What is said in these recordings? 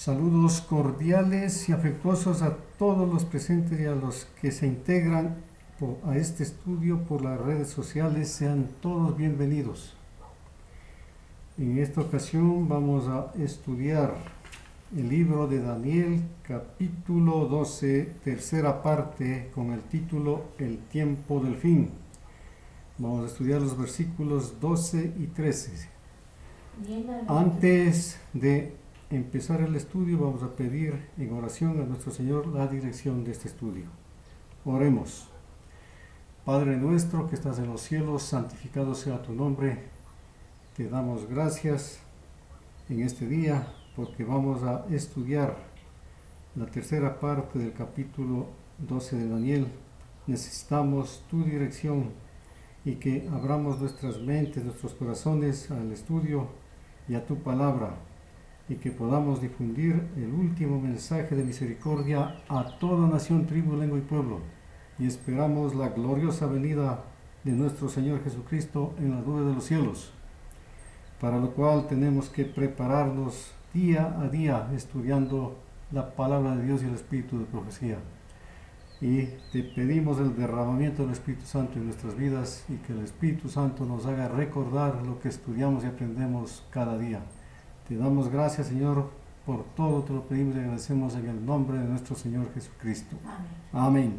Saludos cordiales y afectuosos a todos los presentes y a los que se integran a este estudio por las redes sociales. Sean todos bienvenidos. En esta ocasión vamos a estudiar el libro de Daniel, capítulo 12, tercera parte, con el título El tiempo del fin. Vamos a estudiar los versículos 12 y 13. Antes de empezar el estudio, vamos a pedir en oración a nuestro Señor la dirección de este estudio. Oremos. Padre nuestro que estás en los cielos, santificado sea tu nombre. Te damos gracias en este día porque vamos a estudiar la tercera parte del capítulo 12 de Daniel. Necesitamos tu dirección y que abramos nuestras mentes, nuestros corazones al estudio y a tu palabra, y que podamos difundir el último mensaje de misericordia a toda nación, tribu, lengua y pueblo. Y esperamos la gloriosa venida de nuestro Señor Jesucristo en la nube de los cielos, para lo cual tenemos que prepararnos día a día estudiando la palabra de Dios y el espíritu de profecía. Y te pedimos el derramamiento del Espíritu Santo en nuestras vidas y que el Espíritu Santo nos haga recordar lo que estudiamos y aprendemos cada día. Te damos gracias, Señor, por todo, te lo pedimos y agradecemos en el nombre de nuestro Señor Jesucristo. Amén. Amén.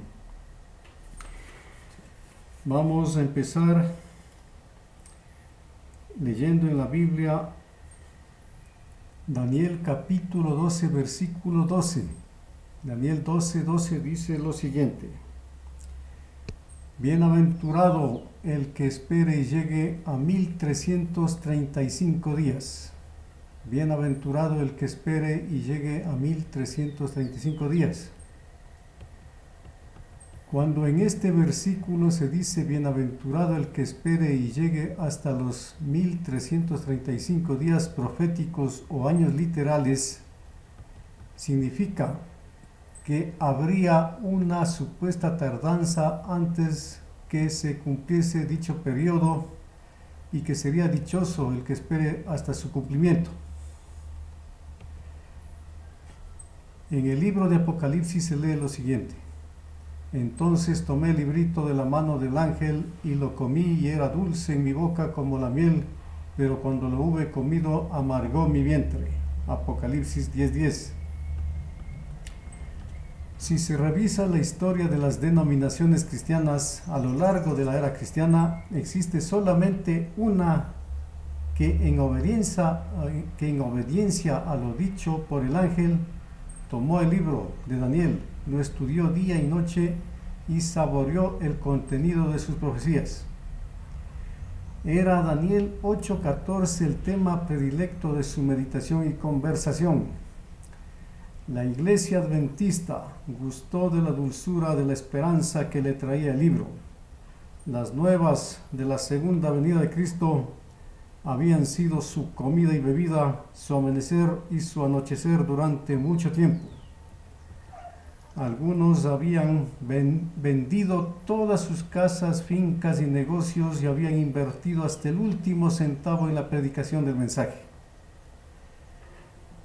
Vamos a empezar leyendo en la Biblia Daniel capítulo 12, versículo 12. Daniel 12, 12 dice lo siguiente: Bienaventurado el que espere y llegue a 1335 días. Bienaventurado el que espere y llegue a 1335 días. Cuando en este versículo se dice bienaventurado el que espere y llegue hasta los 1335 días proféticos o años literales, significa que habría una supuesta tardanza antes que se cumpliese dicho periodo y que sería dichoso el que espere hasta su cumplimiento. En el libro de Apocalipsis se lee lo siguiente: Entonces tomé el librito de la mano del ángel y lo comí y era dulce en mi boca como la miel, pero cuando lo hube comido amargó mi vientre. Apocalipsis 10:10. Si se revisa la historia de las denominaciones cristianas a lo largo de la era cristiana, existe solamente una que en obediencia a lo dicho por el ángel, tomó el libro de Daniel, lo estudió día y noche y saboreó el contenido de sus profecías. Era Daniel 8:14 el tema predilecto de su meditación y conversación. La iglesia adventista gustó de la dulzura de la esperanza que le traía el libro. Las nuevas de la segunda venida de Cristo habían sido su comida y bebida, su amanecer y su anochecer durante mucho tiempo. Algunos habían vendido todas sus casas, fincas y negocios y habían invertido hasta el último centavo en la predicación del mensaje.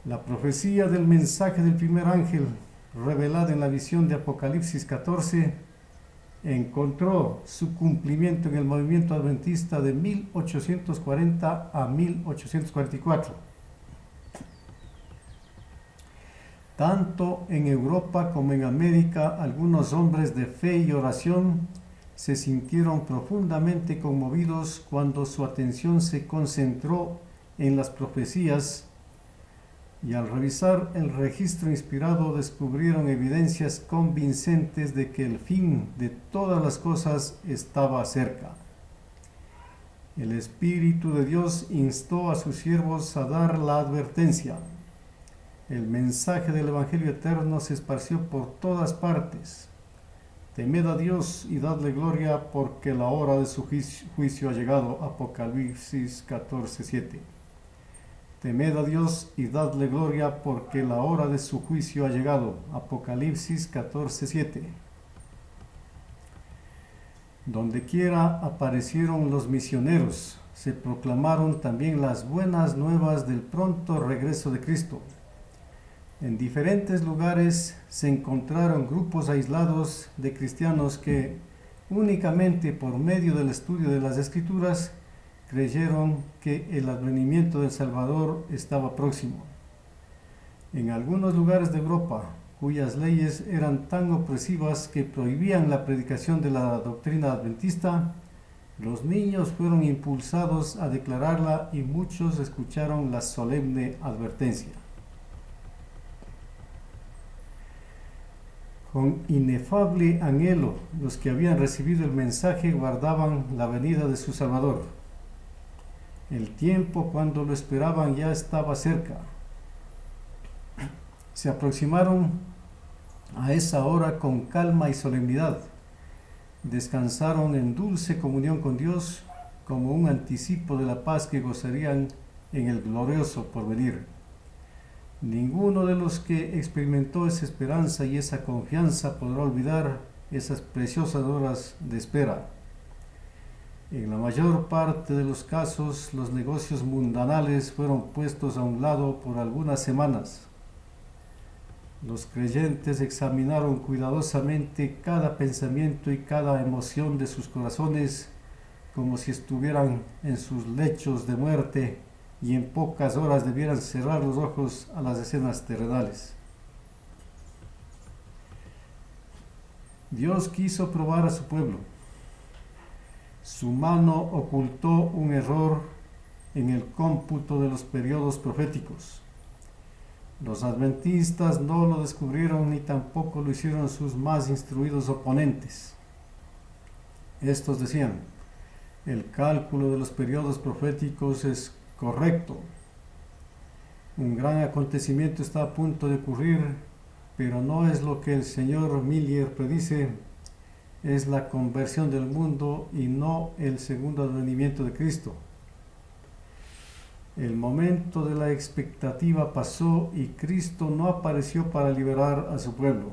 La profecía del mensaje del primer ángel, revelada en la visión de Apocalipsis 14, encontró su cumplimiento en el movimiento adventista de 1840 a 1844. Tanto en Europa como en América, algunos hombres de fe y oración se sintieron profundamente conmovidos cuando su atención se concentró en las profecías, y al revisar el registro inspirado descubrieron evidencias convincentes de que el fin de todas las cosas estaba cerca. El Espíritu de Dios instó a sus siervos a dar la advertencia. El mensaje del Evangelio eterno se esparció por todas partes. Temed a Dios y dadle gloria porque la hora de su juicio ha llegado. Apocalipsis 14:7. Temed a Dios y dadle gloria porque la hora de su juicio ha llegado. Apocalipsis 14:7. Donde quiera aparecieron los misioneros, se proclamaron también las buenas nuevas del pronto regreso de Cristo. En diferentes lugares se encontraron grupos aislados de cristianos que únicamente por medio del estudio de las Escrituras creyeron que el advenimiento del Salvador estaba próximo. En algunos lugares de Europa, cuyas leyes eran tan opresivas que prohibían la predicación de la doctrina adventista, los niños fueron impulsados a declararla y muchos escucharon la solemne advertencia. Con inefable anhelo, los que habían recibido el mensaje guardaban la venida de su Salvador. El tiempo cuando lo esperaban ya estaba cerca. Se aproximaron a esa hora con calma y solemnidad. Descansaron en dulce comunión con Dios como un anticipo de la paz que gozarían en el glorioso porvenir. Ninguno de los que experimentó esa esperanza y esa confianza podrá olvidar esas preciosas horas de espera. En la mayor parte de los casos, los negocios mundanales fueron puestos a un lado por algunas semanas. Los creyentes examinaron cuidadosamente cada pensamiento y cada emoción de sus corazones como si estuvieran en sus lechos de muerte y en pocas horas debieran cerrar los ojos a las escenas terrenales. Dios quiso probar a su pueblo. Su mano ocultó un error en el cómputo de los periodos proféticos. Los adventistas no lo descubrieron ni tampoco lo hicieron sus más instruidos oponentes. Estos decían: el cálculo de los periodos proféticos es correcto. Un gran acontecimiento está a punto de ocurrir, pero no es lo que el señor Miller predice, es la conversión del mundo y no el segundo advenimiento de Cristo. El momento de la expectativa pasó y Cristo no apareció para liberar a su pueblo.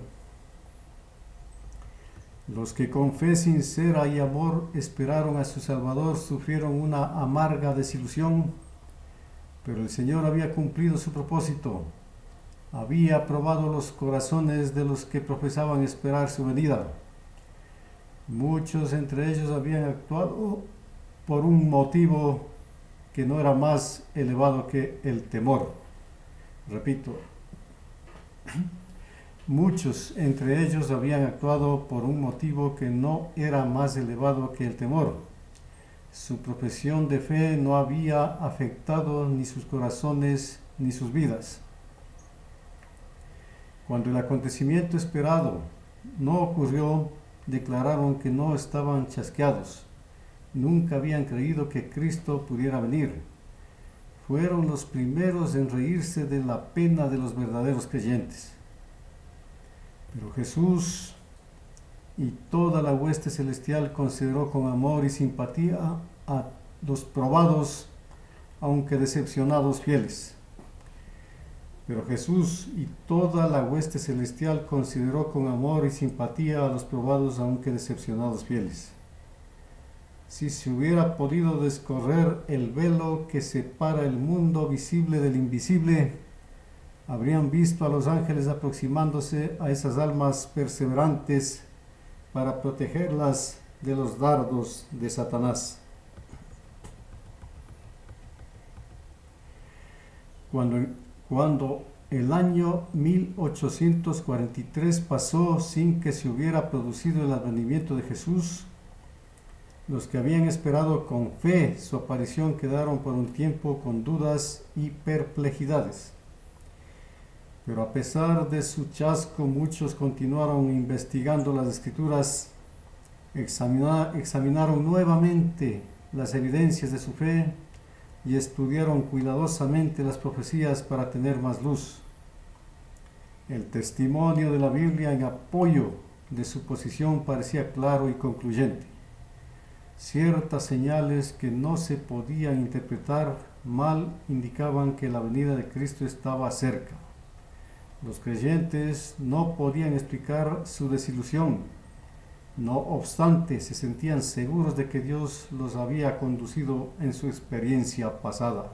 Los que con fe sincera y amor esperaron a su Salvador sufrieron una amarga desilusión, pero el Señor había cumplido su propósito. Había probado los corazones de los que profesaban esperar su venida. Muchos entre ellos habían actuado por un motivo que no era más elevado que el temor. Repito, muchos entre ellos habían actuado por un motivo que no era más elevado que el temor. Su profesión de fe no había afectado ni sus corazones ni sus vidas. Cuando el acontecimiento esperado no ocurrió, declararon que no estaban chasqueados. Nunca habían creído que Cristo pudiera venir. Fueron los primeros en reírse de la pena de los verdaderos creyentes. Pero Jesús y toda la hueste celestial consideró con amor y simpatía a los probados, aunque decepcionados fieles. Pero Jesús y toda la hueste celestial consideró con amor y simpatía a los probados, aunque decepcionados fieles. Si se hubiera podido descorrer el velo que separa el mundo visible del invisible, habrían visto a los ángeles aproximándose a esas almas perseverantes para protegerlas de los dardos de Satanás. Cuando el año 1843 pasó sin que se hubiera producido el advenimiento de Jesús, los que habían esperado con fe su aparición quedaron por un tiempo con dudas y perplejidades. Pero a pesar de su chasco, muchos continuaron investigando las Escrituras, examinaron nuevamente las evidencias de su fe y estudiaron cuidadosamente las profecías para tener más luz. El testimonio de la Biblia en apoyo de su posición parecía claro y concluyente. Ciertas señales que no se podían interpretar mal indicaban que la venida de Cristo estaba cerca. Los creyentes no podían explicar su desilusión. No obstante, se sentían seguros de que Dios los había conducido en su experiencia pasada.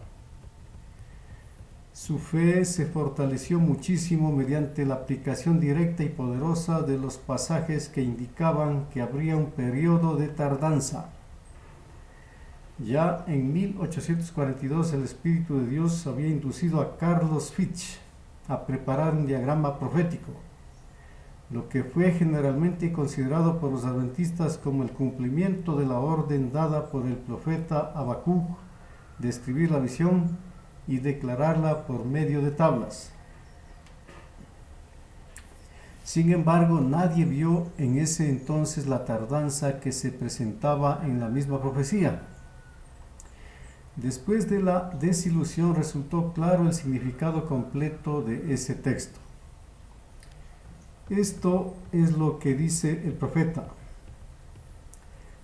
Su fe se fortaleció muchísimo mediante la aplicación directa y poderosa de los pasajes que indicaban que habría un periodo de tardanza. Ya en 1842 el Espíritu de Dios había inducido a Carlos Fitch a preparar un diagrama profético, lo que fue generalmente considerado por los adventistas como el cumplimiento de la orden dada por el profeta Habacuc de escribir la visión y declararla por medio de tablas. Sin embargo, nadie vio en ese entonces la tardanza que se presentaba en la misma profecía. Después de la desilusión resultó claro el significado completo de ese texto. Esto es lo que dice el profeta: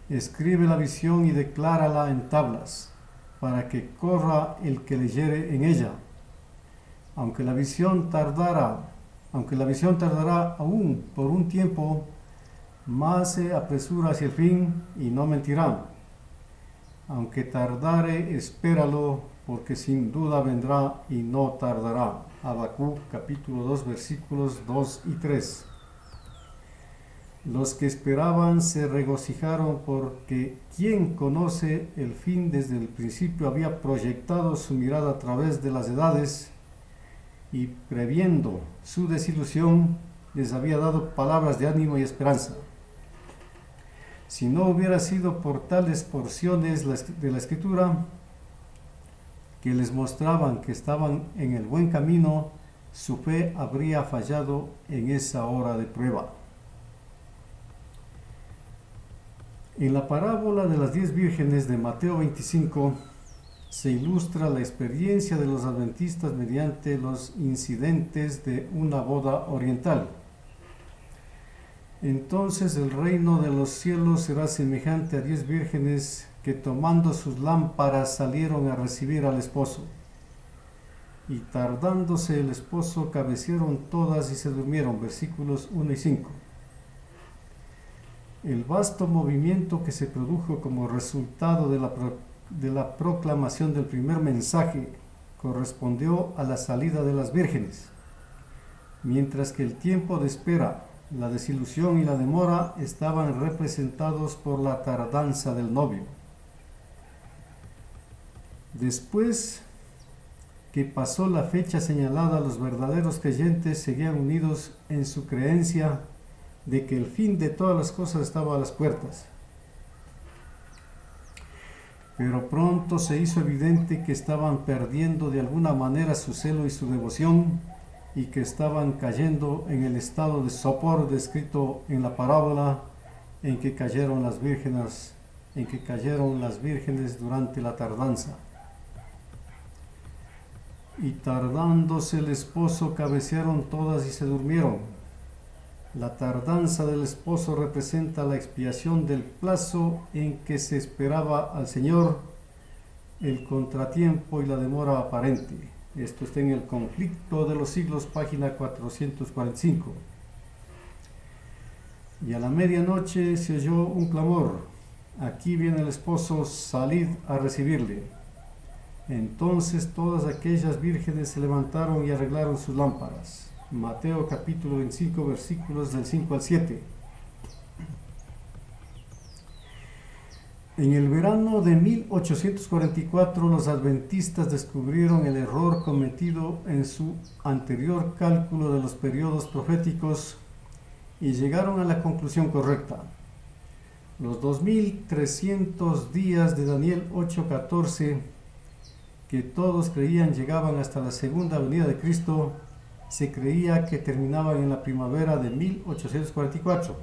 escribe la visión y declárala en tablas, para que corra el que leyere en ella. Aunque la visión tardará aún por un tiempo, más se apresura hacia el fin y no mentirá. Aunque tardare, espéralo, porque sin duda vendrá y no tardará. Habacuc capítulo 2 versículos 2 y 3. Los que esperaban se regocijaron porque quien conoce el fin desde el principio había proyectado su mirada a través de las edades y previendo su desilusión les había dado palabras de ánimo y esperanza. Si no hubiera sido por tales porciones de la Escritura que les mostraban que estaban en el buen camino, su fe habría fallado en esa hora de prueba. En la parábola de las 10 vírgenes de Mateo 25 se ilustra la experiencia de los adventistas mediante los incidentes de una boda oriental. Entonces el reino de los cielos será semejante a 10 vírgenes que tomando sus lámparas salieron a recibir al esposo. Y tardándose el esposo, cabecearon todas y se durmieron. Versículos 1 y 5. El vasto movimiento que se produjo como resultado de la proclamación del primer mensaje correspondió a la salida de las vírgenes, mientras que el tiempo de espera, la desilusión y la demora estaban representados por la tardanza del novio. Después que pasó la fecha señalada, los verdaderos creyentes seguían unidos en su creencia de que el fin de todas las cosas estaba a las puertas. Pero pronto se hizo evidente que estaban perdiendo de alguna manera su celo y su devoción, y que estaban cayendo en el estado de sopor descrito en la parábola en que cayeron las vírgenes durante la tardanza. Y tardándose el esposo, cabecearon todas y se durmieron. La tardanza del esposo representa la expiación del plazo en que se esperaba al Señor, el contratiempo y la demora aparente. Esto está en el Conflicto de los Siglos, página 445. Y a la medianoche se oyó un clamor: aquí viene el esposo, salid a recibirle. Entonces todas aquellas vírgenes se levantaron y arreglaron sus lámparas. Mateo capítulo 25 versículos del 5 al 7. En el verano de 1844 los adventistas descubrieron el error cometido en su anterior cálculo de los periodos proféticos y llegaron a la conclusión correcta. Los 2300 días de Daniel 8:14, que todos creían llegaban hasta la segunda venida de Cristo, se creía que terminaban en la primavera de 1844.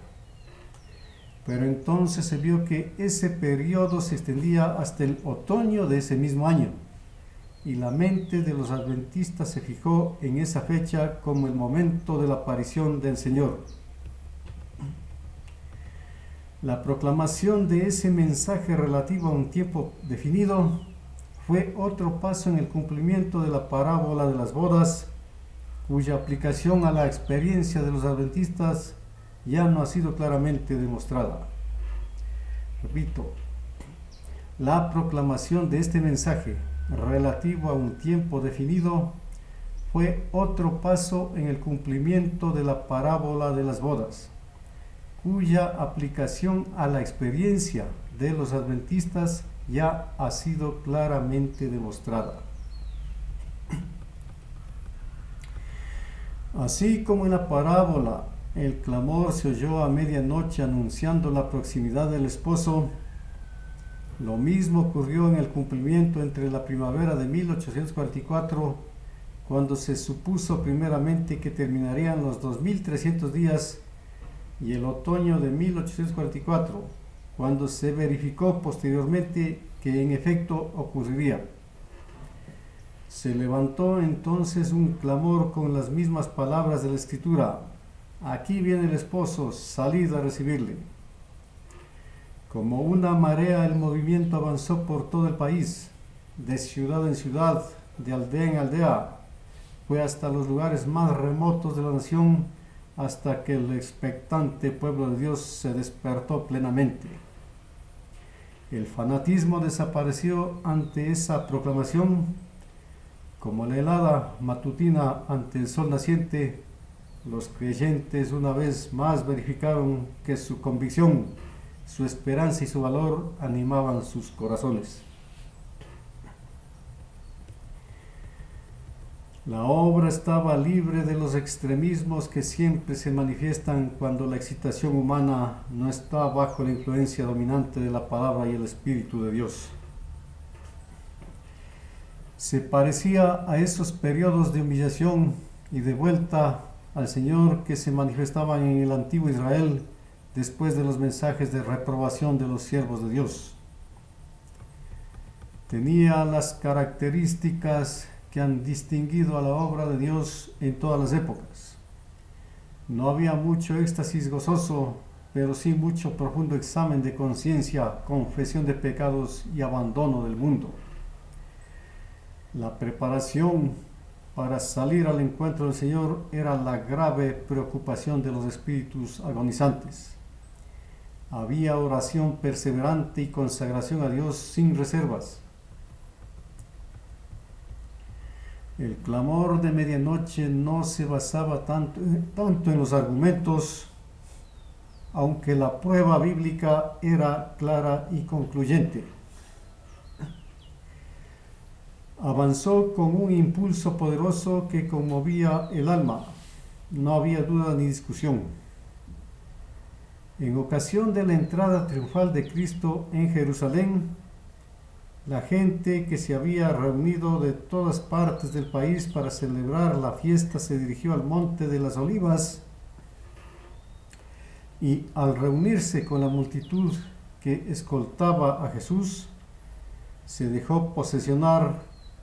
Pero entonces se vio que ese periodo se extendía hasta el otoño de ese mismo año, y la mente de los adventistas se fijó en esa fecha como el momento de la aparición del Señor. La proclamación de ese mensaje relativo a un tiempo definido fue otro paso en el cumplimiento de la parábola de las bodas, cuya aplicación a la experiencia de los adventistas ya no ha sido claramente demostrada. Repito, la proclamación de este mensaje relativo a un tiempo definido fue otro paso en el cumplimiento de la parábola de las bodas, cuya aplicación a la experiencia de los adventistas ya ha sido claramente demostrada. Así como en la parábola el clamor se oyó a medianoche anunciando la proximidad del esposo, lo mismo ocurrió en el cumplimiento entre la primavera de 1844, cuando se supuso primeramente que terminarían los 2300 días, y el otoño de 1844, cuando se verificó posteriormente que en efecto ocurriría. Se levantó entonces un clamor con las mismas palabras de la Escritura: aquí viene el esposo, salid a recibirle. Como una marea el movimiento avanzó por todo el país, de ciudad en ciudad, de aldea en aldea, fue hasta los lugares más remotos de la nación, hasta que el expectante pueblo de Dios se despertó plenamente. El fanatismo desapareció ante esa proclamación, como la helada matutina ante el sol naciente. Los creyentes una vez más verificaron que su convicción, su esperanza y su valor animaban sus corazones. La obra estaba libre de los extremismos que siempre se manifiestan cuando la excitación humana no está bajo la influencia dominante de la palabra y el Espíritu de Dios. Se parecía a esos periodos de humillación y de vuelta al Señor que se manifestaban en el antiguo Israel después de los mensajes de reprobación de los siervos de Dios. Tenía las características que han distinguido a la obra de Dios en todas las épocas. No había mucho éxtasis gozoso, pero sí mucho profundo examen de conciencia, confesión de pecados y abandono del mundo. La preparación para salir al encuentro del Señor era la grave preocupación de los espíritus agonizantes. Había oración perseverante y consagración a Dios sin reservas. El clamor de medianoche no se basaba tanto en los argumentos, aunque la prueba bíblica era clara y concluyente. Avanzó con un impulso poderoso que conmovía el alma. No había duda ni discusión. En ocasión de la entrada triunfal de Cristo en Jerusalén, la gente que se había reunido de todas partes del país para celebrar la fiesta se dirigió al Monte de las Olivas, y al reunirse con la multitud que escoltaba a Jesús, se dejó posesionar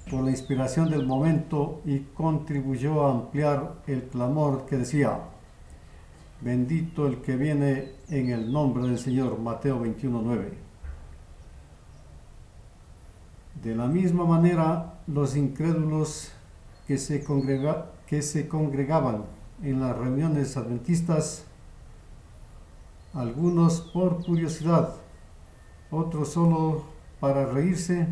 por la inspiración del momento y contribuyó a ampliar el clamor que decía: bendito el que viene en el nombre del Señor. Mateo 21:9. De la misma manera, los incrédulos que se congregaban en las reuniones adventistas, algunos por curiosidad, otros solo para reírse,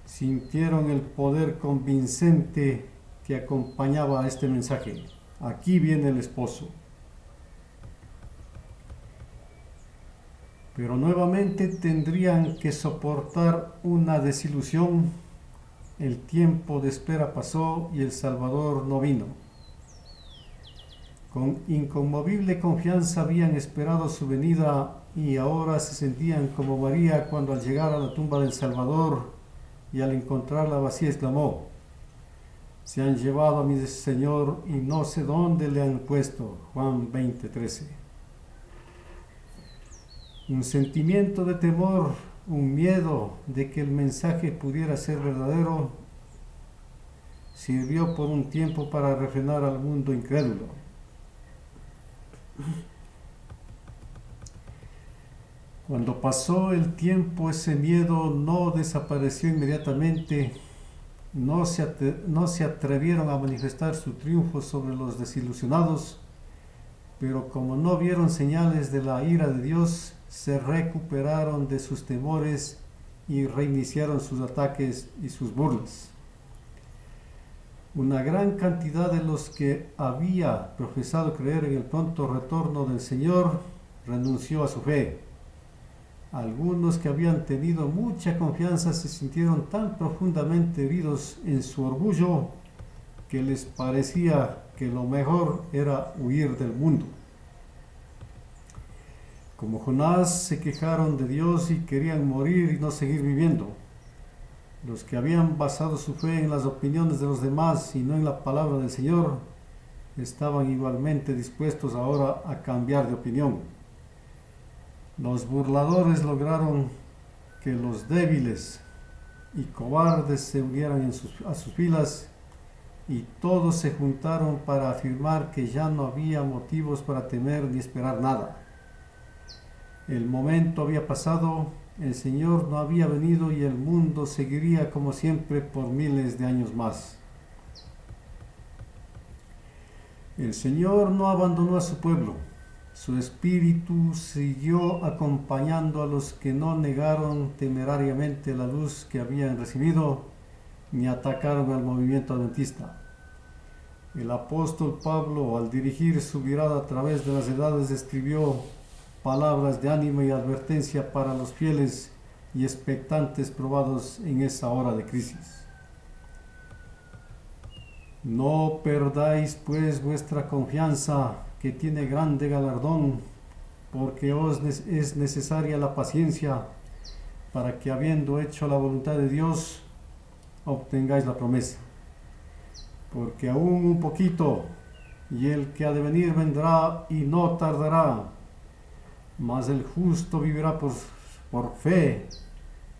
sintieron el poder convincente que acompañaba a este mensaje: aquí viene el esposo. Pero nuevamente tendrían que soportar una desilusión. El tiempo de espera pasó y el Salvador no vino. Con inconmovible confianza habían esperado su venida y ahora se sentían como María cuando al llegar a la tumba del Salvador y al encontrarla vacía exclamó: se han llevado a mi Señor y no sé dónde le han puesto. Juan 20:13. Un sentimiento de temor, un miedo de que el mensaje pudiera ser verdadero, sirvió por un tiempo para refrenar al mundo incrédulo. Cuando pasó el tiempo, ese miedo no desapareció inmediatamente. No se atrevieron a manifestar su triunfo sobre los desilusionados, pero como no vieron señales de la ira de Dios, se recuperaron de sus temores y reiniciaron sus ataques y sus burlas. Una gran cantidad de los que había profesado creer en el pronto retorno del Señor renunció a su fe. Algunos que habían tenido mucha confianza se sintieron tan profundamente heridos en su orgullo que les parecía que lo mejor era huir del mundo. Como Jonás, se quejaron de Dios y querían morir y no seguir viviendo. Los que habían basado su fe en las opiniones de los demás y no en la palabra del Señor, estaban igualmente dispuestos ahora a cambiar de opinión. Los burladores lograron que los débiles y cobardes se unieran a sus filas, y todos se juntaron para afirmar que ya no había motivos para temer ni esperar nada. El momento había pasado, el Señor no había venido y el mundo seguiría como siempre por miles de años más. El Señor no abandonó a su pueblo. Su espíritu siguió acompañando a los que no negaron temerariamente la luz que habían recibido ni atacaron al movimiento adventista. El apóstol Pablo, al dirigir su mirada a través de las edades, escribió palabras de ánimo y advertencia para los fieles y expectantes probados en esa hora de crisis. No perdáis pues vuestra confianza, que tiene grande galardón, porque os es necesaria la paciencia, para que habiendo hecho la voluntad de Dios, obtengáis la promesa. Porque aún un poquito, y el que ha de venir vendrá y no tardará, mas el justo vivirá por fe,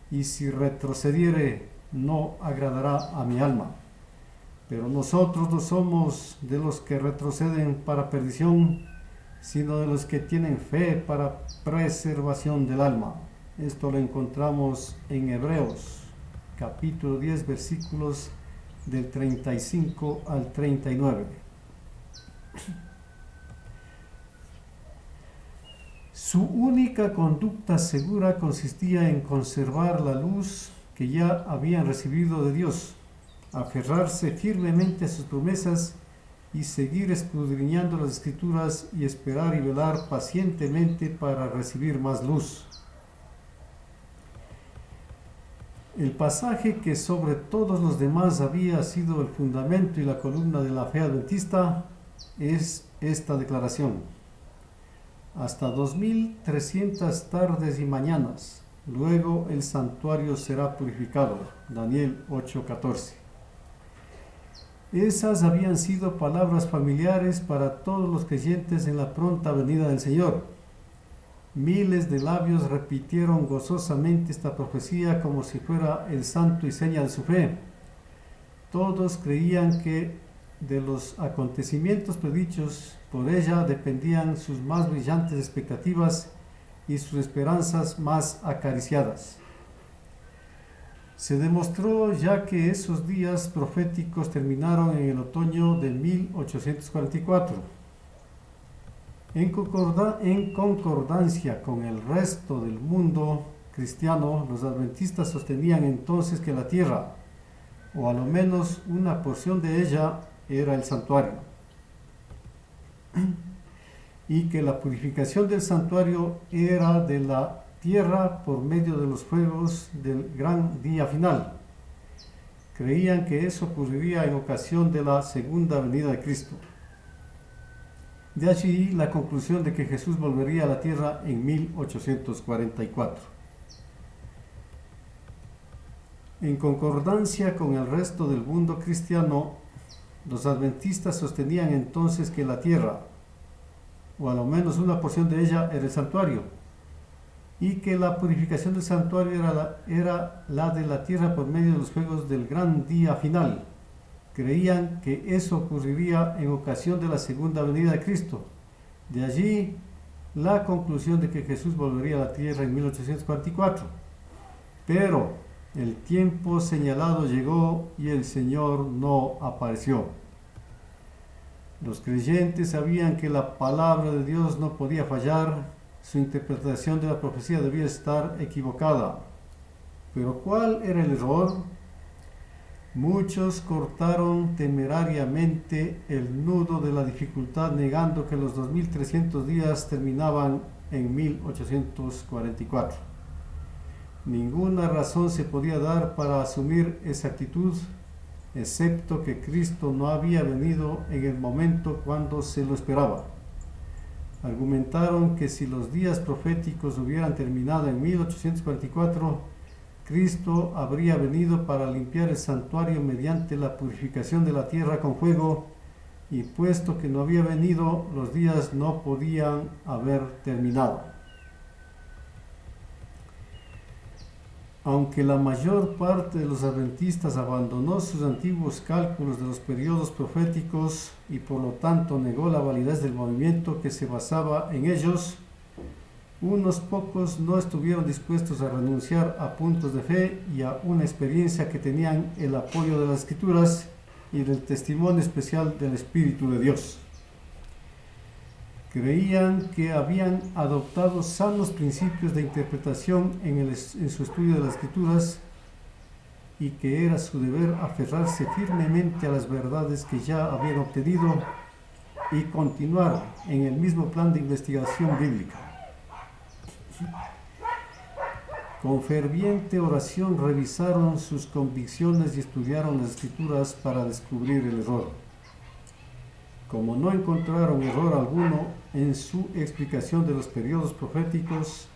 y si retrocediere, no agradará a mi alma. Pero nosotros no somos de los que retroceden para perdición, sino de los que tienen fe para preservación del alma. Esto lo encontramos en Hebreos, capítulo 10, versículos del 35 al 39. Su única conducta segura consistía en conservar la luz que ya habían recibido de Dios, aferrarse firmemente a sus promesas y seguir escudriñando las Escrituras y esperar y velar pacientemente para recibir más luz. El pasaje que sobre todos los demás había sido el fundamento y la columna de la fe adventista es esta declaración: hasta 2300 tardes y mañanas, luego el santuario será purificado. Daniel 8:14. Esas habían sido palabras familiares para todos los creyentes en la pronta venida del Señor. Miles de labios repitieron gozosamente esta profecía como si fuera el santo y seña de su fe. Todos creían que de los acontecimientos predichos por ella dependían sus más brillantes expectativas y sus esperanzas más acariciadas. Se demostró ya que esos días proféticos terminaron en el otoño de 1844. En concordancia con el resto del mundo cristiano, los adventistas sostenían entonces que la tierra, o a lo menos una porción de ella, era el santuario, y que la purificación del santuario era de la tierra por medio de los fuegos del gran día final. Creían que eso ocurriría en ocasión de la segunda venida de Cristo. De allí la conclusión de que Jesús volvería a la tierra en 1844. En concordancia con el resto del mundo cristiano, los adventistas sostenían entonces que la tierra, o a lo menos una porción de ella, era el santuario, y que la purificación del santuario era la de la tierra por medio de los fuegos del gran día final. Creían que eso ocurriría en ocasión de la segunda venida de Cristo. De allí la conclusión de que Jesús volvería a la tierra en 1844. Pero el tiempo señalado llegó y el Señor no apareció. Los creyentes sabían que la palabra de Dios no podía fallar, su interpretación de la profecía debía estar equivocada. Pero ¿cuál era el error? Muchos cortaron temerariamente el nudo de la dificultad, negando que los 2300 días terminaban en 1844. Ninguna razón se podía dar para asumir esa actitud, excepto que Cristo no había venido en el momento cuando se lo esperaba. Argumentaron que si los días proféticos hubieran terminado en 1844, Cristo habría venido para limpiar el santuario mediante la purificación de la tierra con fuego, y puesto que no había venido, los días no podían haber terminado. Aunque la mayor parte de los adventistas abandonó sus antiguos cálculos de los periodos proféticos y por lo tanto negó la validez del movimiento que se basaba en ellos, unos pocos no estuvieron dispuestos a renunciar a puntos de fe y a una experiencia que tenían el apoyo de las Escrituras y del testimonio especial del Espíritu de Dios. Creían que habían adoptado sanos principios de interpretación en su estudio de las Escrituras y que era su deber aferrarse firmemente a las verdades que ya habían obtenido y continuar en el mismo plan de investigación bíblica. Con ferviente oración revisaron sus convicciones y estudiaron las Escrituras para descubrir el error. Como no encontraron error alguno en su explicación de los periodos proféticos,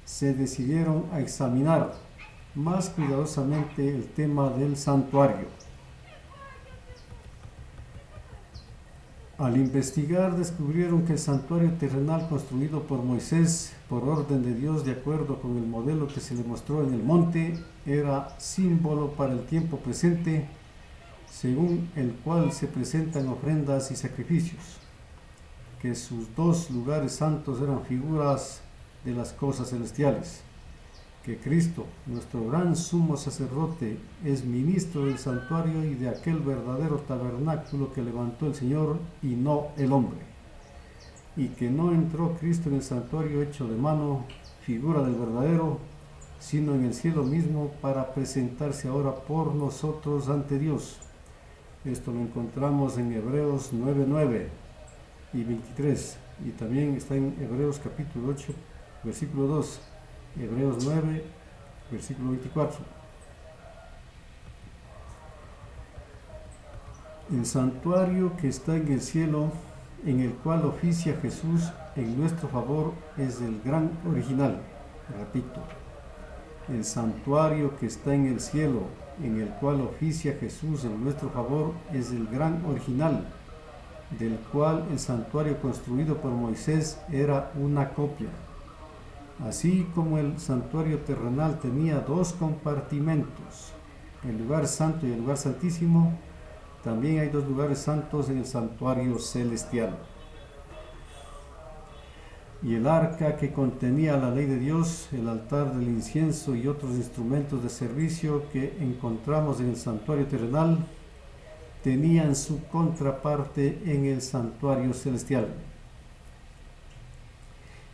se decidieron a examinar más cuidadosamente el tema del santuario. Al investigar, descubrieron que el santuario terrenal construido por Moisés por orden de Dios de acuerdo con el modelo que se le mostró en el monte era símbolo para el tiempo presente, según el cual se presentan ofrendas y sacrificios, que sus dos lugares santos eran figuras de las cosas celestiales, que Cristo, nuestro gran sumo sacerdote, es ministro del santuario y de aquel verdadero tabernáculo que levantó el Señor y no el hombre, y que no entró Cristo en el santuario hecho de mano, figura del verdadero, sino en el cielo mismo para presentarse ahora por nosotros ante Dios. Esto lo encontramos en Hebreos 9:9 y 23, y también está en Hebreos capítulo 8, versículo 2, Hebreos 9, versículo 24. El santuario que está en el cielo, en el cual oficia Jesús en nuestro favor, es el gran original. Repito, el santuario que está en el cielo, en el cual oficia Jesús en nuestro favor, es el gran original, del cual el santuario construido por Moisés era una copia. Así como el santuario terrenal tenía dos compartimentos, el lugar santo y el lugar santísimo, también hay dos lugares santos en el santuario celestial. Y el arca que contenía la ley de Dios, el altar del incienso y otros instrumentos de servicio que encontramos en el santuario terrenal, tenían su contraparte en el santuario celestial.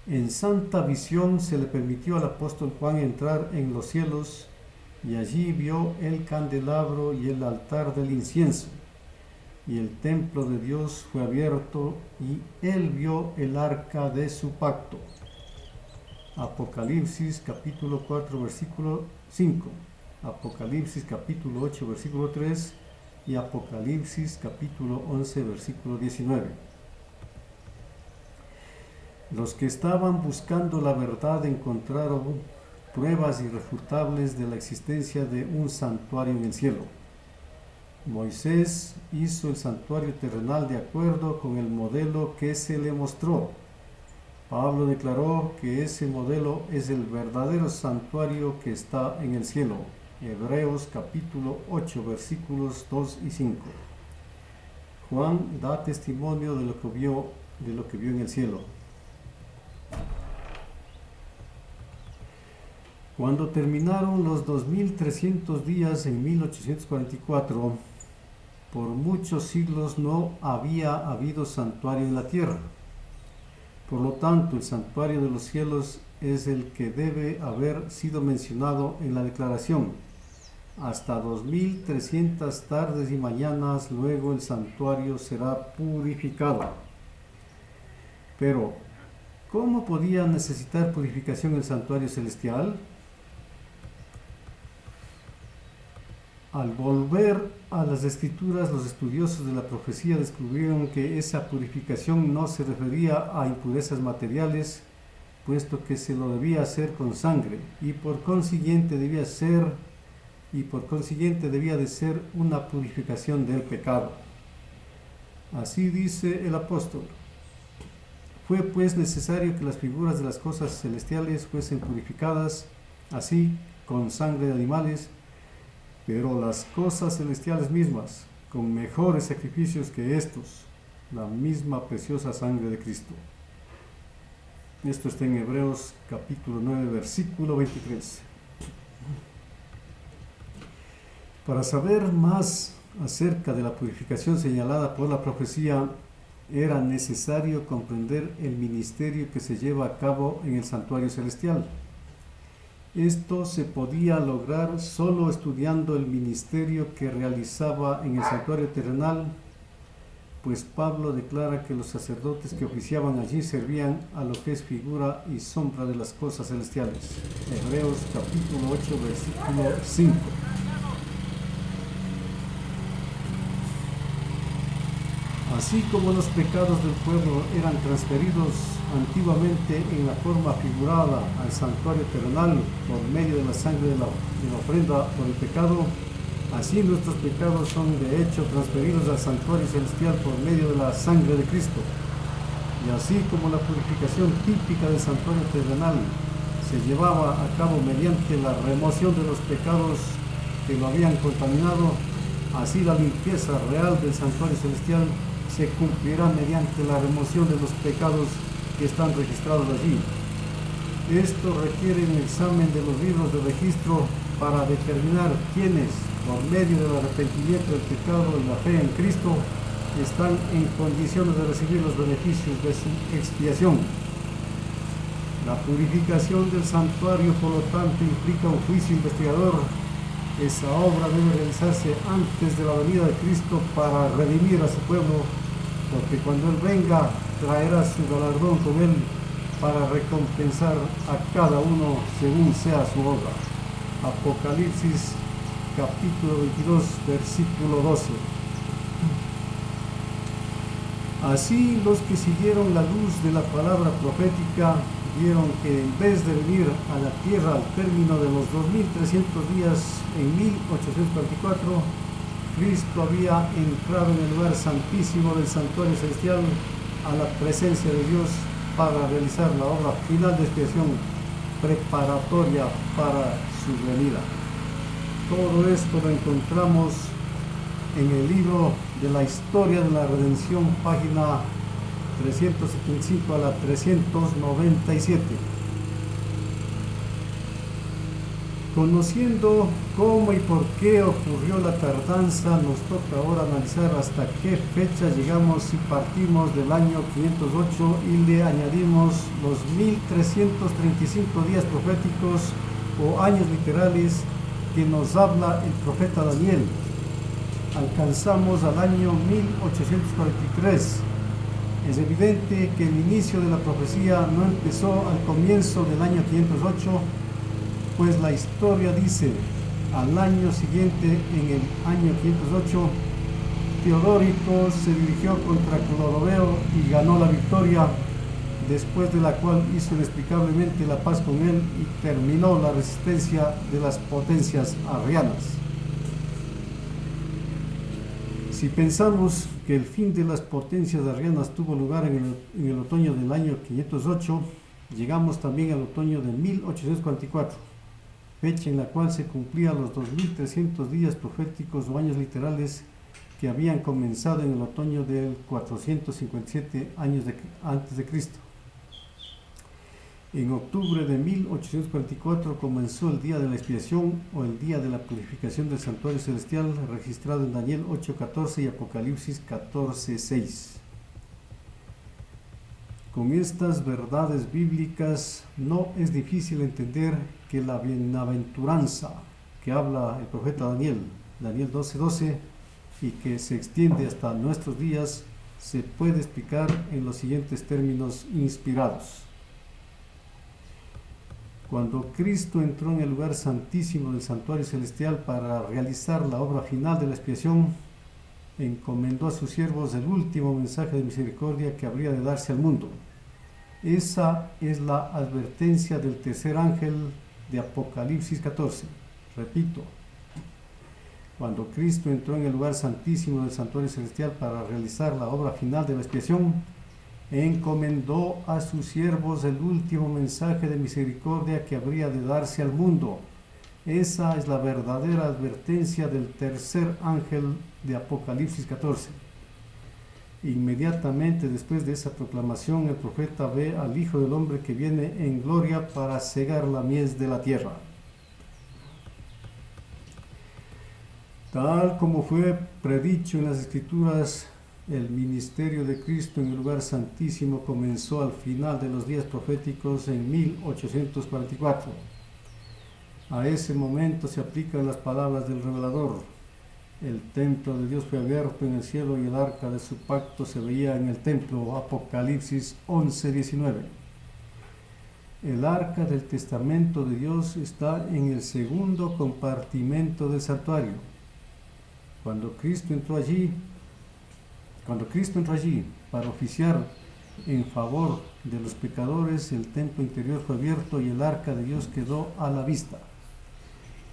En santa visión se le permitió al apóstol Juan entrar en los cielos y allí vio el candelabro y el altar del incienso, y el templo de Dios fue abierto y él vio el arca de su pacto. Apocalipsis capítulo 4 versículo 5, Apocalipsis capítulo 8 versículo 3 y Apocalipsis capítulo 11 versículo 19. Los que estaban buscando la verdad encontraron pruebas irrefutables de la existencia de un santuario en el cielo. Moisés hizo el santuario terrenal de acuerdo con el modelo que se le mostró. Pablo declaró que ese modelo es el verdadero santuario que está en el cielo. Hebreos capítulo 8 versículos 2 y 5. Juan da testimonio de lo que vio en el cielo. Cuando terminaron los 2300 días en 1844, por muchos siglos no había habido santuario en la tierra. Por lo tanto, el santuario de los cielos es el que debe haber sido mencionado en la declaración, hasta 2300 tardes y mañanas, luego el santuario será purificado. Pero, ¿cómo podía necesitar purificación el santuario celestial? Al volver a las escrituras, los estudiosos de la profecía descubrieron que esa purificación no se refería a impurezas materiales, puesto que se lo debía hacer con sangre, y por consiguiente debía de ser una purificación del pecado. Así dice el apóstol: fue pues necesario que las figuras de las cosas celestiales fuesen purificadas, así con sangre de animales, pero las cosas celestiales mismas, con mejores sacrificios que estos, la misma preciosa sangre de Cristo. Esto está en Hebreos capítulo 9, versículo 23. Para saber más acerca de la purificación señalada por la profecía, era necesario comprender el ministerio que se lleva a cabo en el santuario celestial. Esto se podía lograr solo estudiando el ministerio que realizaba en el santuario terrenal, pues Pablo declara que los sacerdotes que oficiaban allí servían a lo que es figura y sombra de las cosas celestiales. Hebreos capítulo 8, versículo 5. Así como los pecados del pueblo eran transferidos antiguamente en la forma figurada al santuario terrenal por medio de la sangre de la ofrenda por el pecado, así nuestros pecados son de hecho transferidos al santuario celestial por medio de la sangre de Cristo. Y así como la purificación típica del santuario terrenal se llevaba a cabo mediante la remoción de los pecados que lo habían contaminado, así la limpieza real del santuario celestial se cumplirá mediante la remoción de los pecados que están registrados allí. Esto requiere un examen de los libros de registro para determinar quiénes, por medio del arrepentimiento del pecado y la fe en Cristo, están en condiciones de recibir los beneficios de su expiación. La purificación del santuario, por lo tanto, implica un juicio investigador. Esa obra debe realizarse antes de la venida de Cristo para redimir a su pueblo, porque cuando Él venga, traerá su galardón con Él para recompensar a cada uno según sea su obra. Apocalipsis capítulo 22, versículo 12. Así los que siguieron la luz de la palabra profética vieron que en vez de venir a la tierra al término de los 2300 días en 1844, Cristo había entrado en el lugar santísimo del santuario celestial a la presencia de Dios para realizar la obra final de expiación preparatoria para su venida. Todo esto lo encontramos en el libro de la historia de la redención, página 375 a la 397. Conociendo cómo y por qué ocurrió la tardanza, nos toca ahora analizar hasta qué fecha llegamos si partimos del año 508 y le añadimos los 1335 días proféticos o años literales que nos habla el profeta Daniel. Alcanzamos al año 1843. Es evidente que el inicio de la profecía no empezó al comienzo del año 508, pues la historia dice: al año siguiente, en el año 508, Teodorico se dirigió contra Clodoveo y ganó la victoria, después de la cual hizo inexplicablemente la paz con él y terminó la resistencia de las potencias arrianas. Si pensamos que el fin de las potencias arrianas tuvo lugar en el otoño del año 508, llegamos también al otoño de 1844, fecha en la cual se cumplían los 2300 días proféticos o años literales que habían comenzado en el otoño del 457 años antes de Cristo. En octubre de 1844 comenzó el día de la expiación o el día de la purificación del santuario celestial, registrado en Daniel 8:14 y Apocalipsis 14:6. Con estas verdades bíblicas no es difícil entender que la bienaventuranza que habla el profeta Daniel, Daniel 12:12, y que se extiende hasta nuestros días, se puede explicar en los siguientes términos inspirados. Cuando Cristo entró en el lugar santísimo del santuario celestial para realizar la obra final de la expiación, encomendó a sus siervos el último mensaje de misericordia que habría de darse al mundo. Esa es la advertencia del tercer ángel de Apocalipsis 14. Repito, cuando Cristo entró en el lugar santísimo del santuario celestial para realizar la obra final de la expiación, encomendó a sus siervos el último mensaje de misericordia que habría de darse al mundo. Esa es la verdadera advertencia del tercer ángel de Apocalipsis 14. Inmediatamente después de esa proclamación, el profeta ve al Hijo del Hombre que viene en gloria para cegar la mies de la tierra. Tal como fue predicho en las Escrituras, el ministerio de Cristo en el lugar santísimo comenzó al final de los días proféticos en 1844. A ese momento se aplican las palabras del revelador. El templo de Dios fue abierto en el cielo y el arca de su pacto se veía en el templo. Apocalipsis 11:19. El arca del testamento de Dios está en el segundo compartimento del santuario. Cuando Cristo entró allí para oficiar en favor de los pecadores, el templo interior fue abierto y el arca de Dios quedó a la vista.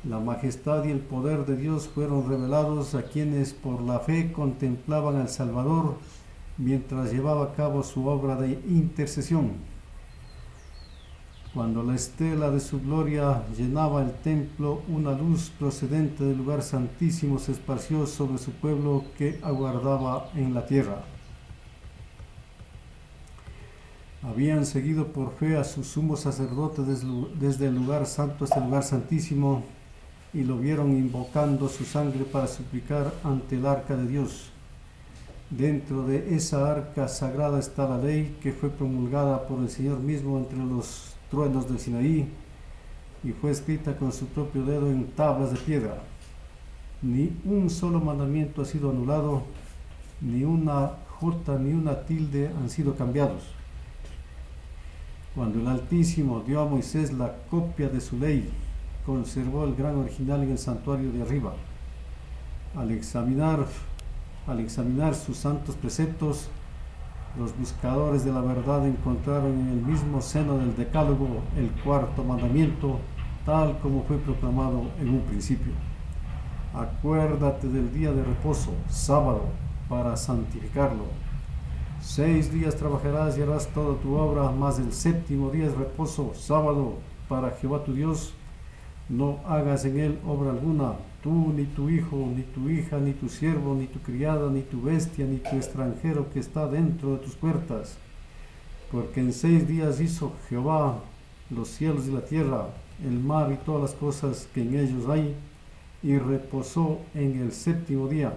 La majestad y el poder de Dios fueron revelados a quienes por la fe contemplaban al Salvador mientras llevaba a cabo su obra de intercesión. Cuando la estela de su gloria llenaba el templo, una luz procedente del lugar santísimo se esparció sobre su pueblo que aguardaba en la tierra. Habían seguido por fe a su sumo sacerdote desde el lugar santo hasta el lugar santísimo y lo vieron invocando su sangre para suplicar ante el arca de Dios. Dentro de esa arca sagrada está la ley que fue promulgada por el Señor mismo entre los truenos del Sinaí y fue escrita con su propio dedo en tablas de piedra. Ni un solo mandamiento ha sido anulado, ni una jota ni una tilde han sido cambiados. Cuando el Altísimo dio a Moisés la copia de su ley, conservó el gran original en el santuario de arriba. Al examinar sus santos preceptos, los buscadores de la verdad encontraron en el mismo seno del Decálogo el cuarto mandamiento, tal como fue proclamado en un principio. Acuérdate del día de reposo, sábado, para santificarlo. 6 días trabajarás y harás toda tu obra, mas el séptimo día es reposo, sábado, para Jehová tu Dios. No hagas en él obra alguna, tú, ni tu hijo, ni tu hija, ni tu siervo, ni tu criada, ni tu bestia, ni tu extranjero que está dentro de tus puertas. Porque en 6 días hizo Jehová los cielos y la tierra, el mar y todas las cosas que en ellos hay, y reposó en el séptimo día.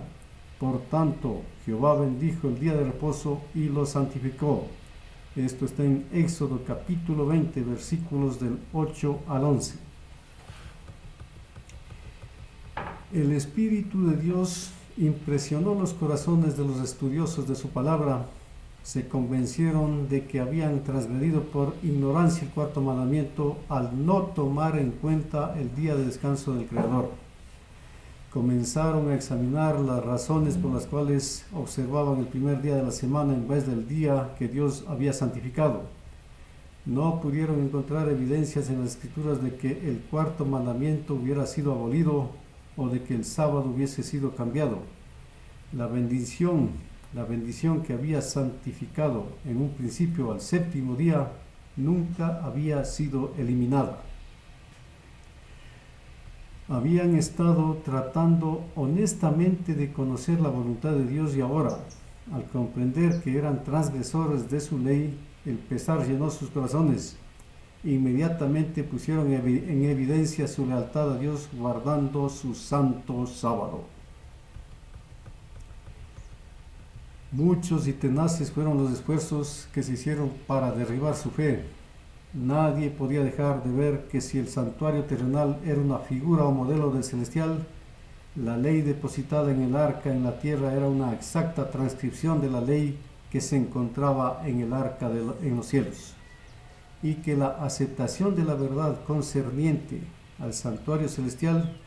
Por tanto, Jehová bendijo el día de reposo y lo santificó. Esto está en Éxodo capítulo 20, versículos del 8 al 11. El Espíritu de Dios impresionó los corazones de los estudiosos de su palabra. Se convencieron de que habían transgredido por ignorancia el cuarto mandamiento al no tomar en cuenta el día de descanso del Creador. Comenzaron a examinar las razones por las cuales observaban el primer día de la semana en vez del día que Dios había santificado. No pudieron encontrar evidencias en las Escrituras de que el cuarto mandamiento hubiera sido abolido o de que el sábado hubiese sido cambiado. La bendición que había santificado en un principio al séptimo día nunca había sido eliminada. Habían estado tratando honestamente de conocer la voluntad de Dios y ahora, al comprender que eran transgresores de su ley, el pesar llenó sus corazones. Inmediatamente pusieron en evidencia su lealtad a Dios guardando su santo sábado. Muchos y tenaces fueron los esfuerzos que se hicieron para derribar su fe. Nadie podía dejar de ver que si el santuario terrenal era una figura o modelo del celestial, la ley depositada en el arca en la tierra era una exacta transcripción de la ley que se encontraba en el arca en los cielos, y que la aceptación de la verdad concerniente al santuario celestial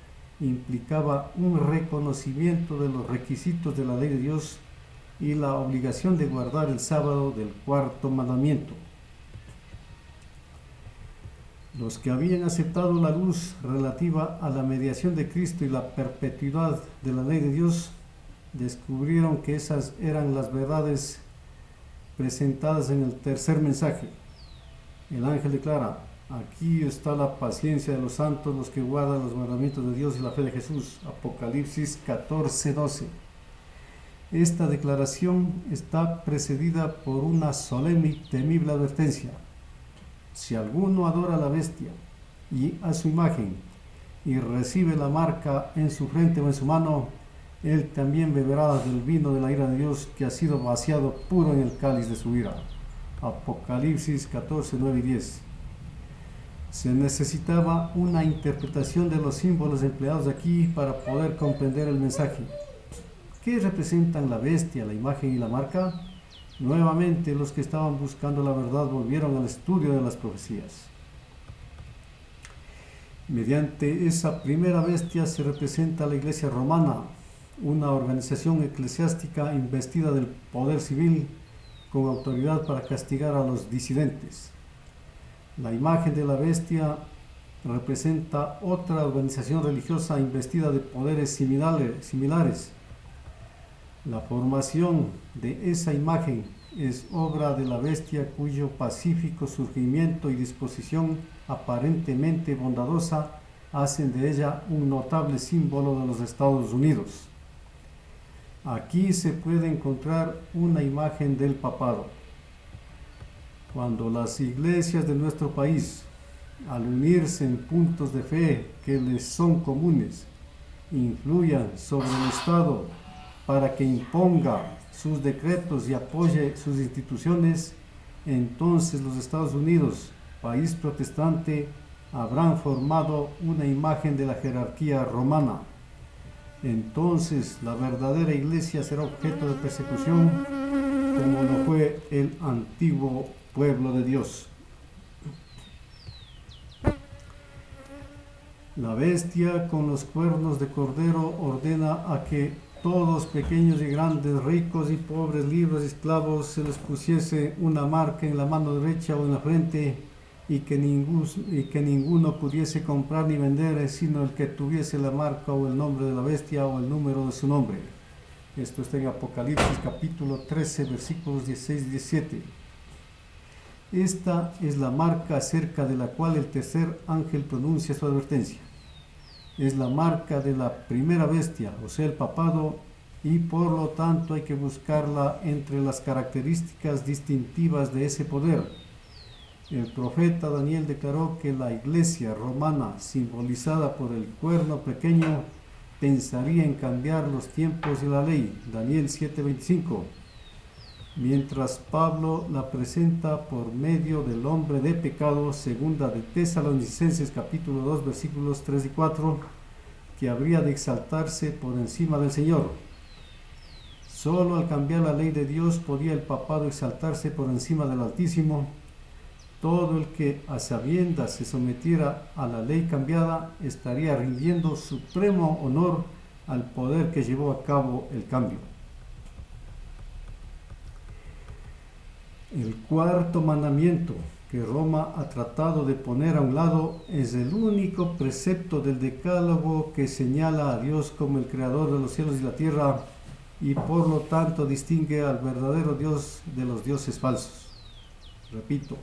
implicaba un reconocimiento de los requisitos de la ley de Dios y la obligación de guardar el sábado del cuarto mandamiento. Los que habían aceptado la luz relativa a la mediación de Cristo y la perpetuidad de la ley de Dios, descubrieron que esas eran las verdades presentadas en el tercer mensaje. El ángel declara: aquí está la paciencia de los santos, los que guardan los mandamientos de Dios y la fe de Jesús. Apocalipsis 14:12. Esta declaración está precedida por una solemne y temible advertencia. Si alguno adora a la bestia y a su imagen y recibe la marca en su frente o en su mano, él también beberá del vino de la ira de Dios, que ha sido vaciado puro en el cáliz de su ira. Apocalipsis 14, 9 y 10. Se necesitaba una interpretación de los símbolos empleados aquí para poder comprender el mensaje. ¿Qué representan la bestia, la imagen y la marca? Nuevamente, los que estaban buscando la verdad volvieron al estudio de las profecías. Mediante esa primera bestia se representa la Iglesia romana, una organización eclesiástica investida del poder civil con autoridad para castigar a los disidentes. La imagen de la bestia representa otra organización religiosa investida de poderes similares. La formación de esa imagen es obra de la bestia, cuyo pacífico surgimiento y disposición aparentemente bondadosa hacen de ella un notable símbolo de los Estados Unidos. Aquí se puede encontrar una imagen del papado. Cuando las iglesias de nuestro país, al unirse en puntos de fe que les son comunes, influyan sobre el Estado para que imponga sus decretos y apoye sus instituciones, entonces los Estados Unidos, país protestante, habrán formado una imagen de la jerarquía romana. Entonces la verdadera iglesia será objeto de persecución, como lo fue el antiguo pueblo de Dios. La bestia con los cuernos de cordero ordena a que todos, pequeños y grandes, ricos y pobres, libres y esclavos, se les pusiese una marca en la mano derecha o en la frente, y que ninguno pudiese comprar ni vender, sino el que tuviese la marca o el nombre de la bestia o el número de su nombre. Esto está en Apocalipsis capítulo 13, versículos 16 y 17. Esta es la marca acerca de la cual el tercer ángel pronuncia su advertencia. Es la marca de la primera bestia, o sea, el papado, y por lo tanto hay que buscarla entre las características distintivas de ese poder. El profeta Daniel declaró que la iglesia romana, simbolizada por el cuerno pequeño, pensaría en cambiar los tiempos y la ley. Daniel 7:25. Mientras Pablo la presenta por medio del hombre de pecado, segunda de Tesalonicenses capítulo 2 versículos 3 y 4, que habría de exaltarse por encima del Señor. Solo al cambiar la ley de Dios podía el papado exaltarse por encima del Altísimo. Todo el que a sabiendas se sometiera a la ley cambiada estaría rindiendo supremo honor al poder que llevó a cabo el cambio. El cuarto mandamiento que Roma ha tratado de poner a un lado es el único precepto del Decálogo que señala a Dios como el creador de los cielos y la tierra, y por lo tanto distingue al verdadero Dios de los dioses falsos. Repito,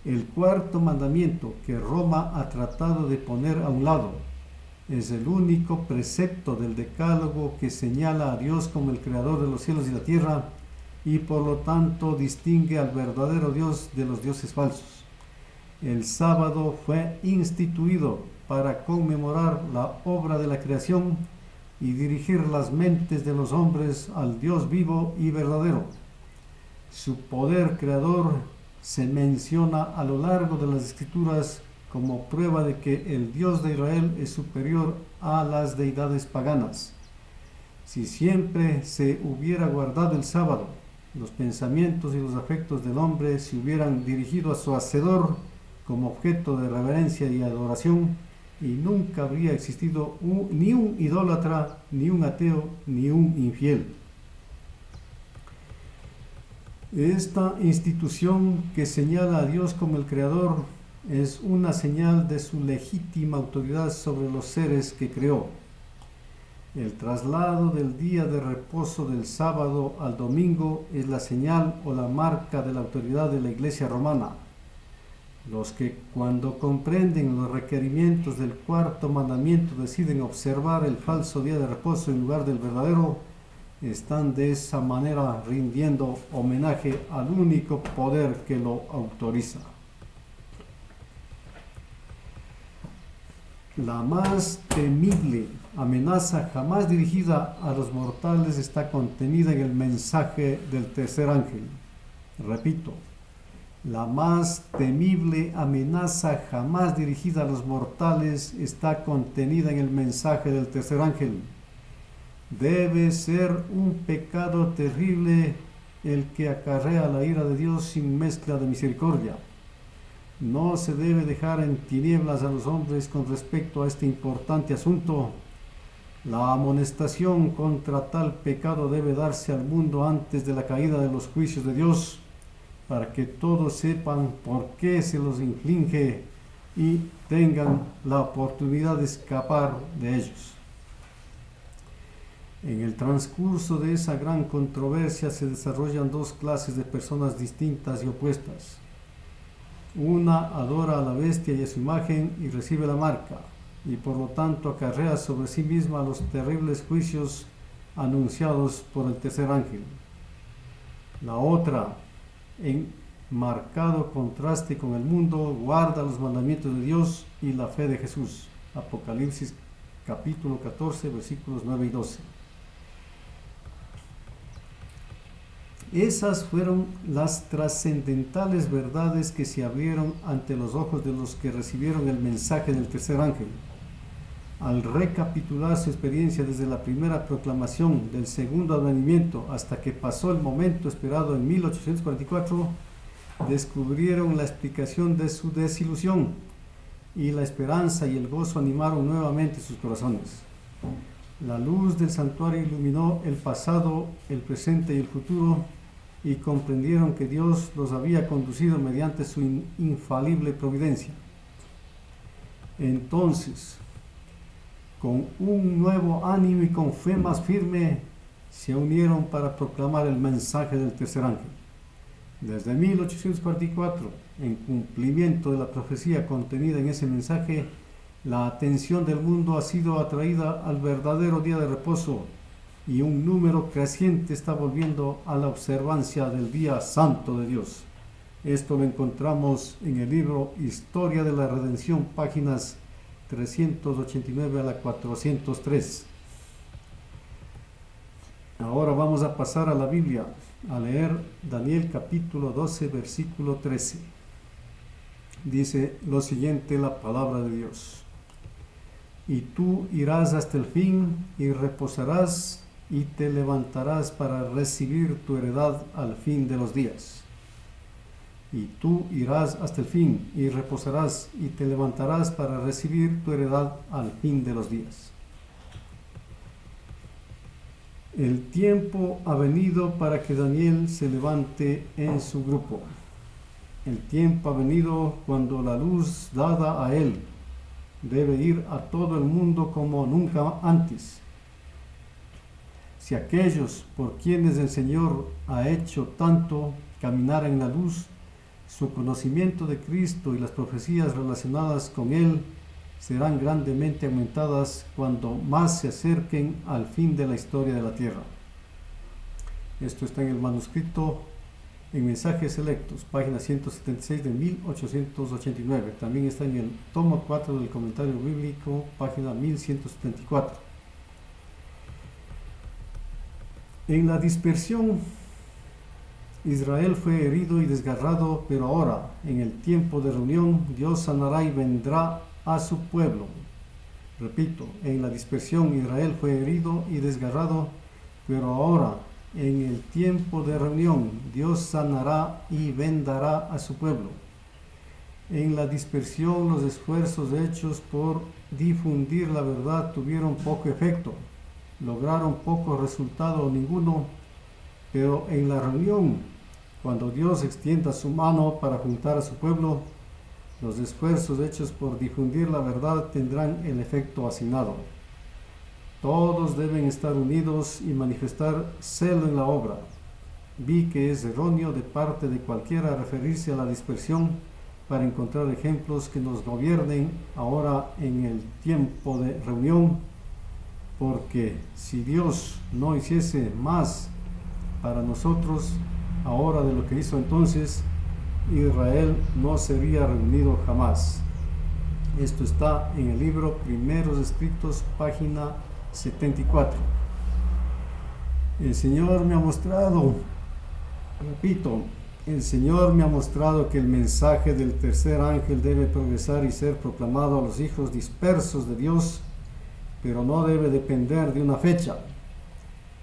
el cuarto mandamiento que Roma ha tratado de poner a un lado es el único precepto del Decálogo que señala a Dios como el creador de los cielos y la tierra, y por lo tanto distingue al verdadero Dios de los dioses falsos. El sábado fue instituido para conmemorar la obra de la creación y dirigir las mentes de los hombres al Dios vivo y verdadero. Su poder creador se menciona a lo largo de las Escrituras como prueba de que el Dios de Israel es superior a las deidades paganas. Si siempre se hubiera guardado el sábado, los pensamientos y los afectos del hombre se hubieran dirigido a su Hacedor como objeto de reverencia y adoración, y nunca habría existido ni un idólatra, ni un ateo, ni un infiel. Esta institución que señala a Dios como el Creador es una señal de su legítima autoridad sobre los seres que creó. El traslado del día de reposo del sábado al domingo es la señal o la marca de la autoridad de la Iglesia romana. Los que cuando comprenden los requerimientos del cuarto mandamiento deciden observar el falso día de reposo en lugar del verdadero, están de esa manera rindiendo homenaje al único poder que lo autoriza. La más temible amenaza jamás dirigida a los mortales está contenida en el mensaje del tercer ángel. Repito, la más temible amenaza jamás dirigida a los mortales está contenida en el mensaje del tercer ángel. Debe ser un pecado terrible el que acarrea la ira de Dios sin mezcla de misericordia. No se debe dejar en tinieblas a los hombres con respecto a este importante asunto. La amonestación contra tal pecado debe darse al mundo antes de la caída de los juicios de Dios, para que todos sepan por qué se los inflige y tengan la oportunidad de escapar de ellos. En el transcurso de esa gran controversia se desarrollan dos clases de personas distintas y opuestas. Una adora a la bestia y a su imagen y recibe la marca, y por lo tanto acarrea sobre sí misma los terribles juicios anunciados por el tercer ángel. La otra, en marcado contraste con el mundo, guarda los mandamientos de Dios y la fe de Jesús. Apocalipsis capítulo 14, versículos 9 y 12. Esas fueron las trascendentales verdades que se abrieron ante los ojos de los que recibieron el mensaje del tercer ángel. Al recapitular su experiencia desde la primera proclamación del segundo advenimiento hasta que pasó el momento esperado en 1844, descubrieron la explicación de su desilusión, y la esperanza y el gozo animaron nuevamente sus corazones. La luz del santuario iluminó el pasado, el presente y el futuro, y comprendieron que Dios los había conducido mediante su infalible providencia. Entonces, con un nuevo ánimo y con fe más firme, se unieron para proclamar el mensaje del tercer ángel. Desde 1844, en cumplimiento de la profecía contenida en ese mensaje, la atención del mundo ha sido atraída al verdadero día de reposo, y un número creciente está volviendo a la observancia del día santo de Dios. Esto lo encontramos en el libro Historia de la Redención, páginas 389 a la 403. Ahora vamos a pasar a la Biblia, a leer Daniel capítulo 12, versículo 13. Dice lo siguiente la palabra de Dios: y tú irás hasta el fin y reposarás y te levantarás para recibir tu heredad al fin de los días. Y tú irás hasta el fin y reposarás y te levantarás para recibir tu heredad al fin de los días. El tiempo ha venido para que Daniel se levante en su grupo. El tiempo ha venido cuando la luz dada a él debe ir a todo el mundo como nunca antes. Si aquellos por quienes el Señor ha hecho tanto caminar en la luz, su conocimiento de Cristo y las profecías relacionadas con Él serán grandemente aumentadas cuando más se acerquen al fin de la historia de la tierra. Esto está en el manuscrito en Mensajes Selectos, página 176 de 1889. También está en el tomo 4 del Comentario Bíblico, página 1174. En la dispersión Israel fue herido y desgarrado, pero ahora, en el tiempo de reunión, Dios sanará y vendrá a su pueblo. Repito, en la dispersión Israel fue herido y desgarrado, pero ahora, en el tiempo de reunión, Dios sanará y vendará a su pueblo. En la dispersión, los esfuerzos hechos por difundir la verdad tuvieron poco efecto, lograron poco resultado o ninguno, pero en la reunión, cuando Dios extienda su mano para juntar a su pueblo, los esfuerzos hechos por difundir la verdad tendrán el efecto asignado. Todos deben estar unidos y manifestar celo en la obra. Vi que es erróneo de parte de cualquiera referirse a la dispersión para encontrar ejemplos que nos gobiernen ahora en el tiempo de reunión, porque si Dios no hiciese más para nosotros ahora de lo que hizo entonces, Israel no sería reunido jamás. Esto está en el libro Primeros Escritos, página 74. El Señor me ha mostrado, repito, el Señor me ha mostrado que el mensaje del tercer ángel debe progresar y ser proclamado a los hijos dispersos de Dios, pero no debe depender de una fecha.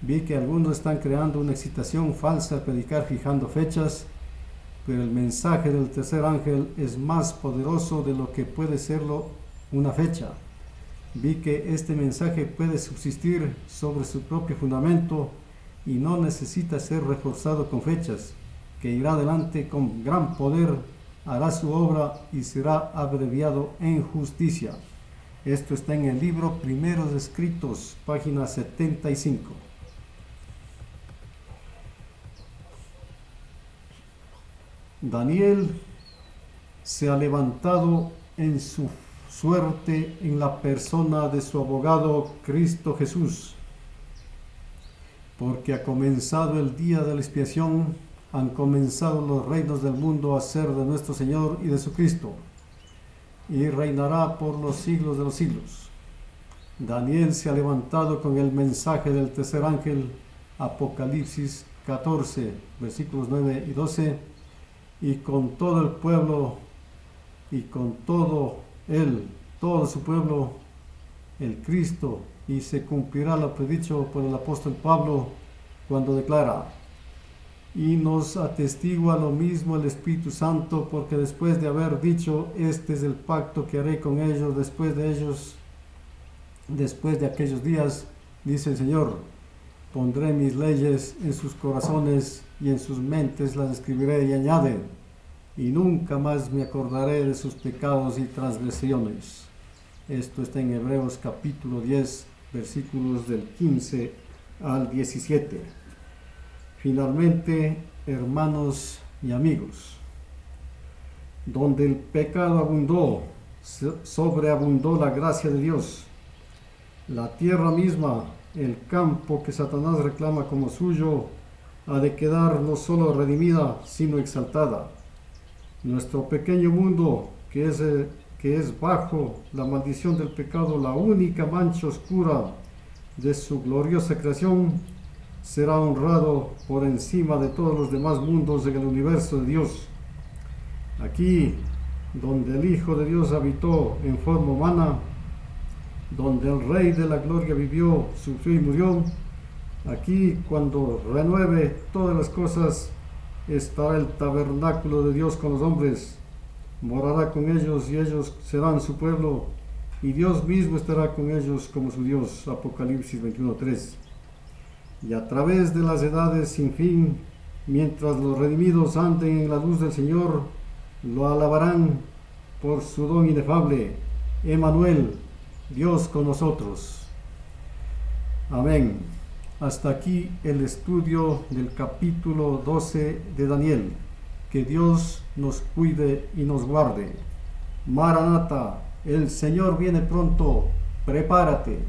Vi que algunos están creando una excitación falsa al predicar fijando fechas, pero el mensaje del tercer ángel es más poderoso de lo que puede serlo una fecha. Vi que este mensaje puede subsistir sobre su propio fundamento y no necesita ser reforzado con fechas, que irá adelante con gran poder, hará su obra y será abreviado en justicia. Esto está en el libro Primeros Escritos, página 75. Daniel se ha levantado en su suerte en la persona de su abogado Cristo Jesús, porque ha comenzado el día de la expiación, han comenzado los reinos del mundo a ser de nuestro Señor y de su Cristo, y reinará por los siglos de los siglos. Daniel se ha levantado con el mensaje del tercer ángel, Apocalipsis 14, versículos 9 y 12, y con todo el pueblo, y con todo su pueblo, el Cristo, y se cumplirá lo predicho por el apóstol Pablo cuando declara: y nos atestigua lo mismo el Espíritu Santo, porque después de haber dicho: este es el pacto que haré con ellos después de aquellos días, dice el Señor, pondré mis leyes en sus corazones y en sus mentes las escribiré, y añade: y nunca más me acordaré de sus pecados y transgresiones. Esto está en Hebreos capítulo 10, versículos del 15 al 17. Finalmente, hermanos y amigos, donde el pecado abundó, sobreabundó la gracia de Dios. La tierra misma, el campo que Satanás reclama como suyo, ha de quedar no solo redimida, sino exaltada. Nuestro pequeño mundo, que es bajo la maldición del pecado, la única mancha oscura de su gloriosa creación, será honrado por encima de todos los demás mundos en el universo de Dios. Aquí, donde el Hijo de Dios habitó en forma humana, donde el Rey de la Gloria vivió, sufrió y murió, aquí, cuando renueve todas las cosas, estará el tabernáculo de Dios con los hombres, morará con ellos y ellos serán su pueblo, y Dios mismo estará con ellos como su Dios. Apocalipsis 21:3. Y a través de las edades sin fin, mientras los redimidos anden en la luz del Señor, lo alabarán por su don inefable. Emmanuel, Dios con nosotros. Amén. Hasta aquí el estudio del capítulo 12 de Daniel. Que Dios nos cuide y nos guarde. Maranata, el Señor viene pronto. Prepárate.